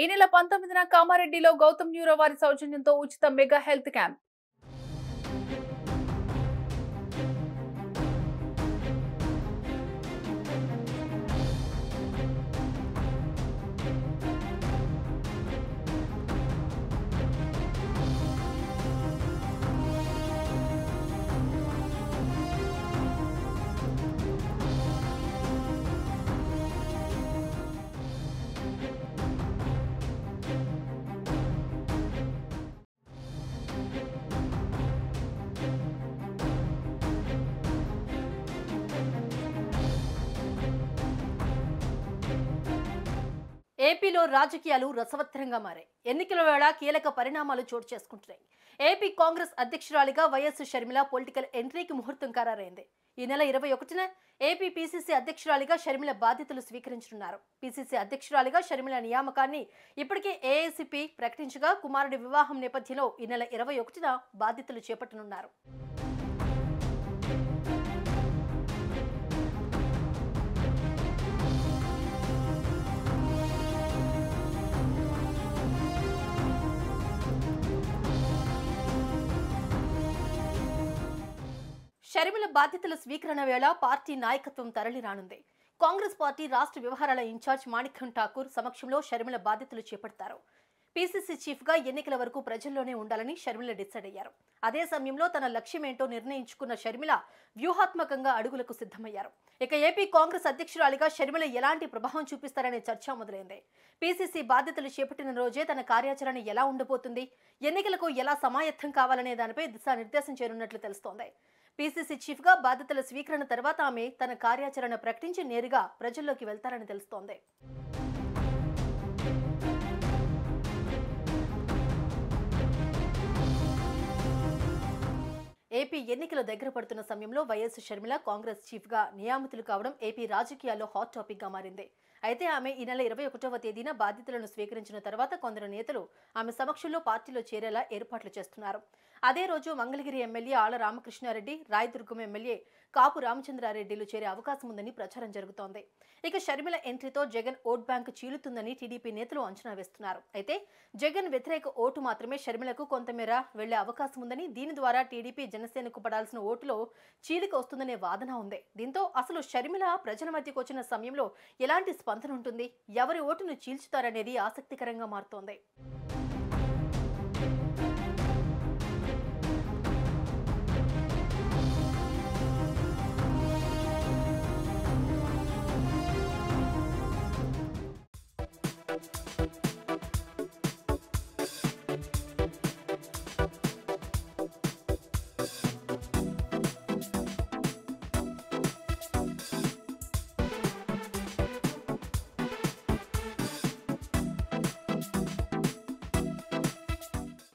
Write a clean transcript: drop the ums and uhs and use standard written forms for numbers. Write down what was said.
ఈ నెల 19న కామారెడ్డిలో గౌతమ్ న్యూరో వారి సౌజన్యంతో ఉచిత మెగా హెల్త్ క్యాంప్. ఏపీలో రాజకీయాలు రసవత్తరంగా మారాయి. ఎన్నికల వేళ కీలక పరిణామాలు చోటు చేసుకుంటున్నాయి. ఏపీ కాంగ్రెస్ అధ్యక్షురాలిగా వైఎస్ షర్మిల పొలిటికల్ ఎంట్రీకి ముహూర్తం ఖరారైంది. ఈ నెల 21న ఏపీ పీసీసీ అధ్యక్షురాలిగా షర్మిల బాధ్యతలు స్వీకరించనున్నారు. పీసీసీ అధ్యక్షురాలిగా షర్మిల నియామకాన్ని ఇప్పటికే ఏఐసీపీ ప్రకటించగా కుమారుడి వివాహం నేపథ్యంలో ఈ నెల 21న బాధ్యతలు చేపట్టనున్నారు. షర్మిల బాధ్యతల స్వీకరణ వేళ పార్టీ నాయకత్వం తరలి రానుంది. కాంగ్రెస్ పార్టీ రాష్ట్ర వ్యవహారాల ఇన్ఛార్జ్ మాణిక్యం ఠాకూర్ సమక్షంలో షర్మిల బాధ్యతలు చేపడతారు. పీసీసీ చీఫ్ గా ఎన్నికల వరకు ప్రజల్లోనే ఉండాలని షర్మిల డిసైడ్ అయ్యారు. అదే సమయంలో తన లక్ష్యమేంటో నిర్ణయించుకున్న షర్మిల వ్యూహాత్మకంగా అడుగులకు సిద్ధమయ్యారు. ఇక ఏపీ కాంగ్రెస్ అధ్యక్షురాలిగా షర్మిల ఎలాంటి ప్రభావం చూపిస్తారనే చర్చ మొదలైంది. పీసీసీ బాధ్యతలు చేపట్టిన రోజే తన కార్యాచరణ ఎలా ఉండబోతుంది, ఎన్నికలకు ఎలా సమాయత్తం కావాలనే దానిపై దిశానిర్దేశం చేరున్నట్లు తెలుస్తోంది. పీసీసీ చీఫ్ గా బాధ్యతల స్వీకరణ తర్వాత ఆమె తన కార్యాచరణ ప్రకటించి నేరుగా ప్రజల్లోకి వెళ్తారని తెలుస్తోంది. ఏపీ ఎన్నికలు దగ్గర పడుతున్న సమయంలో వైఎస్ షర్మిల కాంగ్రెస్ చీఫ్ గా నియామితులు కావడం ఏపీ రాజకీయాల్లో హాట్ టాపిక్ గా మారింది. అయితే ఆమె ఈ నెల 21వ తేదీన బాధ్యతలను స్వీకరించిన తర్వాత కొందరు నేతలు ఆమె సమక్షంలో పార్టీలో చేరేలా ఏర్పాట్లు చేస్తున్నారు. అదే రోజు మంగళగిరి ఎమ్మెల్యే ఆళ్ల రామకృష్ణారెడ్డి, రాయదుర్గం ఎమ్మెల్యే కాపు రామచంద్రారెడ్డిలు చేరే అవకాశం ఉందని ప్రచారం జరుగుతోంది. ఇక షర్మిల ఎంట్రీతో జగన్ ఓట్ బ్యాంక్ చీలుతుందని టీడీపీ నేతలు అంచనా వేస్తున్నారు. అయితే జగన్ వ్యతిరేక ఓటు మాత్రమే షర్మిలకు కొంతమేర వెళ్లే అవకాశం ఉందని, దీని ద్వారా టీడీపీ జనసేనకు పడాల్సిన ఓటులో చీలిక వస్తుందనే వాదన ఉంది. దీంతో అసలు షర్మిల ప్రజల మధ్యకు వచ్చిన సమయంలో ఎలాంటి స్పందన ఉంటుంది, ఎవరి ఓటును చీల్చుతారనేది ఆసక్తికరంగా మారుతోంది.